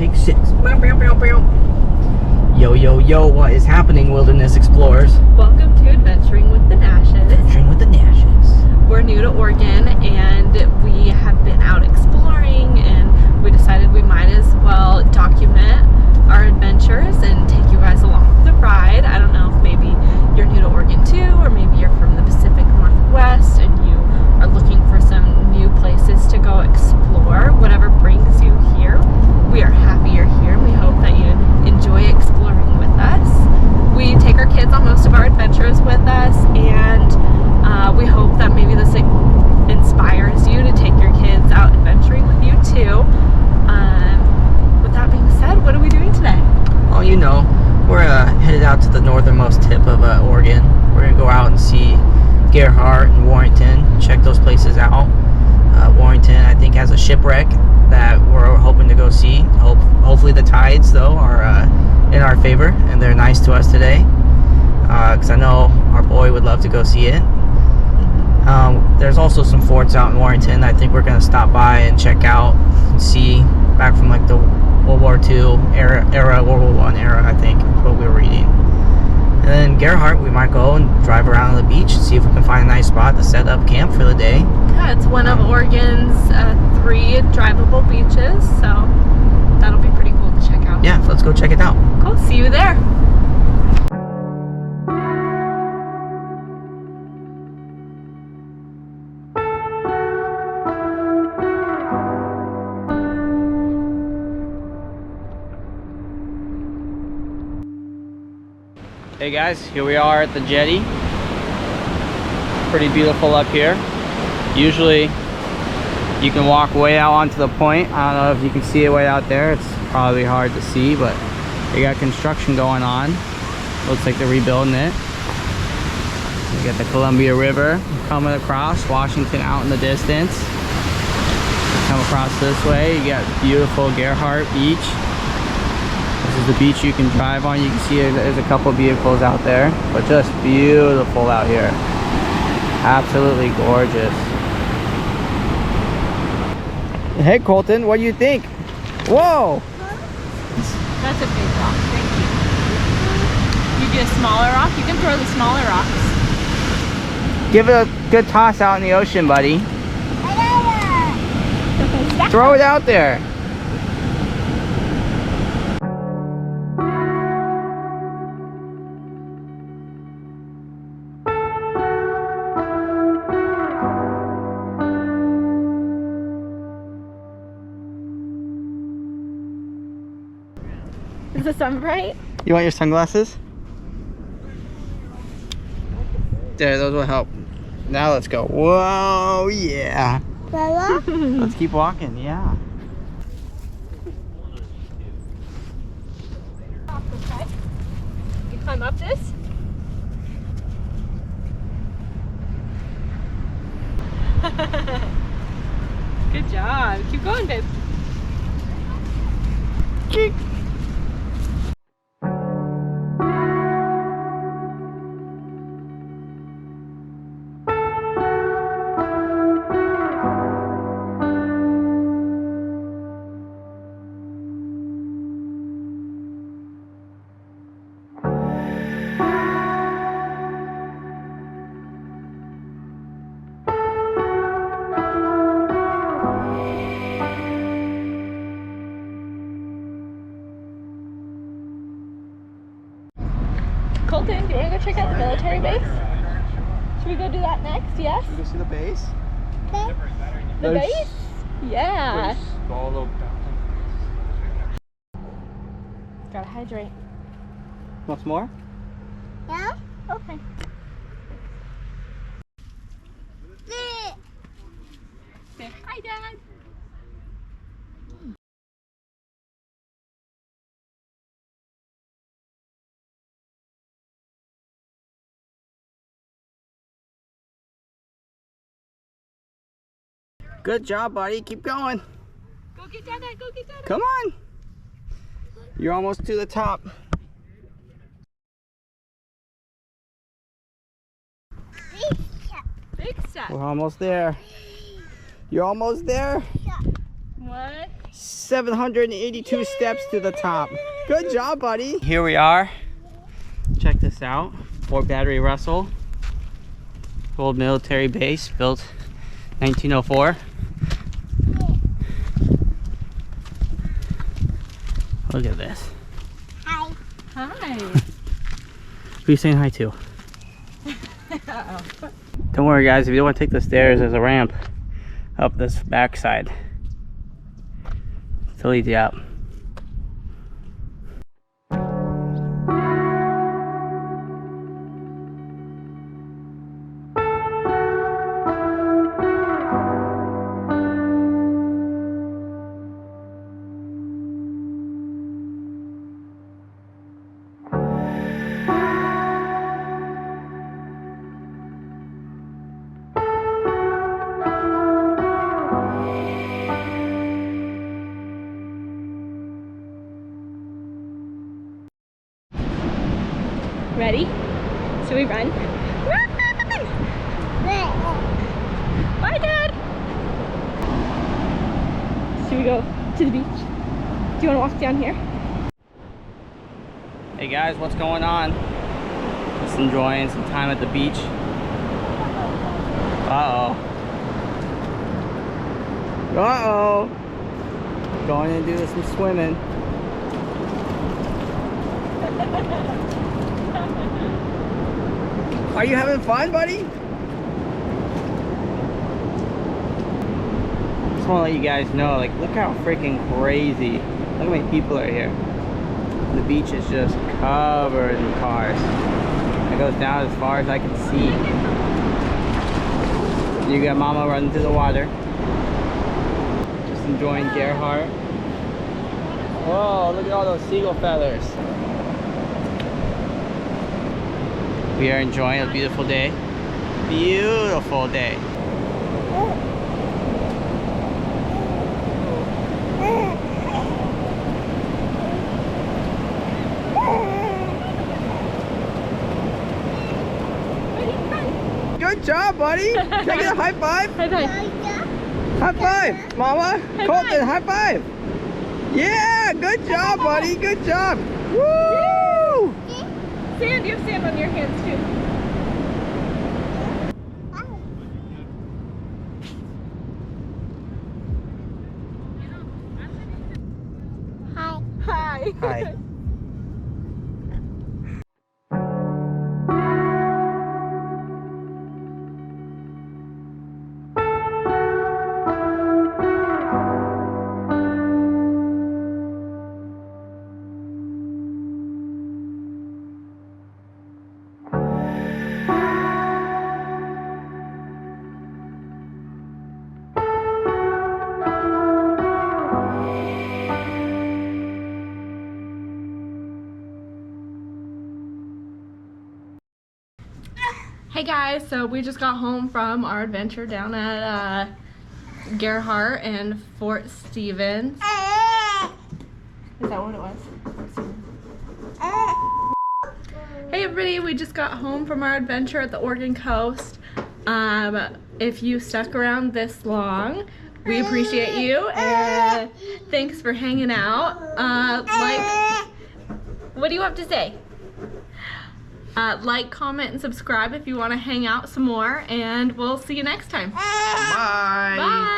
take 6. Yo, yo, yo, what is happening, Wilderness Explorers? Welcome to Adventuring with the Nashes. Adventuring with the Nashes. We're new to Oregon and we have been out exploring, and we decided we might as well document our adventures and take you guys along for the ride. I don't know if maybe you're new to Oregon too, or maybe you're from the Pacific Northwest and you are looking for some new places to go explore. Whatever brings you here, we are happy you're here. We hope that you enjoy exploring with us. We take our kids on most of our adventures with us, and we hope that maybe this inspires you to take your kids out adventuring with you too. With that being said, what are we doing today? Oh, you know, we're headed out to the northernmost tip of Oregon. We're going to go out and see Gearhart and Warrington, check those places out. Warrington, I think, has a shipwreck that we're hoping to go see. Hopefully the tides, though, are in our favor, and they're nice to us today, because I know our boy would love to go see it. There's also some forts out in Warrington I think we're going to stop by and check out and see, back from like the World War II era, World War I era, I think, what we were reading. And then Gearhart, we might go and drive around on the beach and see if we can find a nice spot to set up camp for the day. Yeah, it's one of Oregon's 3 drivable beaches, so that'll be pretty cool to check out. Yeah, so let's go check it out. Cool, see you there. Hey guys, here we are at the jetty. Pretty beautiful up here. Usually you can walk way out onto the point. I don't know if you can see it way out there. It's probably hard to see, but they got construction going on. Looks like they're rebuilding it. You got the Columbia River coming across, Washington out in the distance. Come across this way, you got beautiful Gearhart Beach. This is the beach you can drive on. You can see there's a couple vehicles out there, but just beautiful out here. Absolutely gorgeous. Hey Colton, what do you think? Whoa! That's a big rock, thank you. You get a smaller rock, you can throw the smaller rocks. Give it a good toss out in the ocean, buddy. Throw it out there. Is the sun bright? You want your sunglasses? There, those will help. Now let's go. Whoa, yeah. Let's keep walking, yeah. Okay. You climb up this? Good job. Keep going, babe. Cheek. Colton, do you want to go check out the military base? Should we go do that next? Yes? Should we go see the base? The base? Yeah. Gotta hydrate. Want some more? Yeah? Okay. Say hi, Dad. Good job, buddy. Keep going. Go get Dada, go get Dada. Come on. You're almost to the top. Big step. We're almost there. You're almost there. 1, What? 782 steps to the top. Good job, buddy. Here we are. Check this out. Fort Battery Russel. Old military base built 1904. Look at this. Hi. Hi. Who are you saying hi to? Uh-oh. Don't worry, guys. If you don't want to take the stairs, there's a ramp up this backside to lead you out. Ready? Should we run? Run! Bye, Dad! Should we go to the beach? Do you want to walk down here? Hey guys, what's going on? Just enjoying some time at the beach. Uh-oh. Uh-oh. Going to do some swimming. Are you having fun, buddy? Just want to let you guys know, like, look how freaking crazy. Look how many people are here. The beach is just covered in cars. It goes down as far as I can see. You got Mama running through the water. Just enjoying Gearhart. Whoa, look at all those seagull feathers. We are enjoying a beautiful day. Beautiful day. Good job, buddy. Can I get a high five? High five. High five, Mama. High Colton, five. high five. Yeah, good job, buddy. Good job. Woo! Sand, you have sand on your hands too. Hi. Hi. Hey guys, so we just got home from our adventure down at Gearhart and Fort Stevens. Is that what it was? Fort Stevens. Hey everybody, we just got home from our adventure at the Oregon coast. If you stuck around this long, we appreciate you and thanks for hanging out. What do you have to say? Like, comment, and subscribe if you want to hang out some more, and we'll see you next time. Bye. Bye.